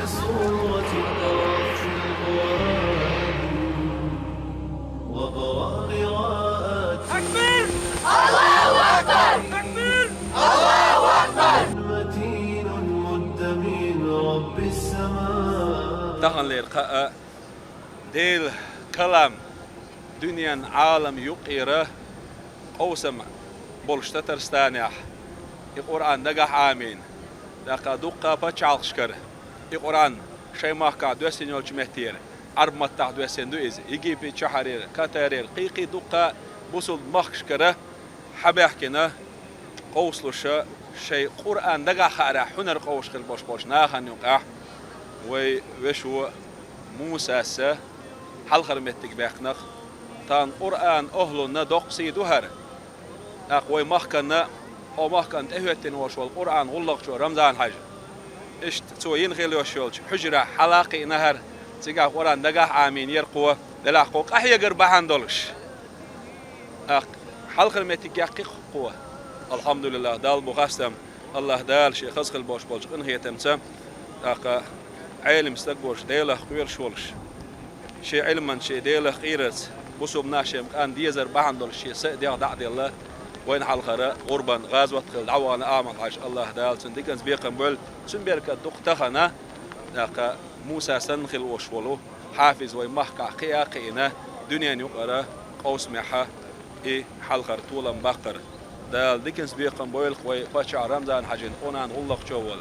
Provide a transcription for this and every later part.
بصورة قرأت القرآن وقرأ قراءات تكبير الله أكبر تكبير الله أكبر متين مد من رب السماء تهن للقاء ديل كلام دنيا عالم يقيره قوسم بولشتتر ستانيح القرآن نجح آمين لقد دقة بتشالشكر القرآن شيء ما كان دوسين يوج مهتير عرب ما تحت دوسين دويز يجي بتشحرير كتارير قيقي دقة بوصل مخشكره حبيحكنا قوسلوش شيء قرآن نجح على حنر قوش خل boş ناخن يقع وشو موسى س حلقة متك بيخنق تان قرآن أهله ندق سيدوهر أقوي مخكنا أو مخكن تهوتين وشو القرآن غلق شو رمضان حاجة إيش تسوين غير وشولش حجرة حلاقي نهر تيجا قرآن نجح آمين يرقوه للاحقوق أحيا قربان دولش حلقة متك يحقق قوة الحمد لله دال بخستم الله دال شيء خسخل boş إن هي تمسم أق علم استقبلش ديله خير شولش شيء علما شيء ديله خيرت بصوب ناشم كان ديزر بعندل شيء سديا دعدي الله وين حلقة غربا غازوة دعوانا آمن عاش الله دال سندكنز بيقم بول سنبيرك دقتخنا أق موسى سنخل وشولو حافظ ويمحك قياقينا دنيا يقرأ قوس محا إيه حلقة طولا بقر دال ديكنز بيقم بول وي باتشا رمضان حاجين اونان غلق جوول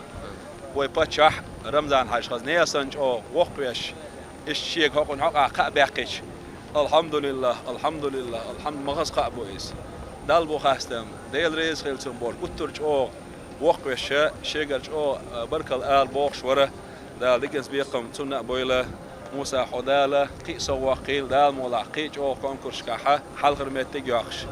وي باتشا رمضان حاج خاز نيا سنج او وقتش الشيخ هاكون حقا قابقش الحمد لله الحمد لله الحمد مغز قابويس دال بو خاستم ديل ريز خيلتم بول قطرج او وقتش شيغرج او بركل ال بوخ ورا دال ديكنز بيقم تنا بويله موسى حداله قيس وقيل دال مولا قيج او كونكورش كحه حلقه متي ياخش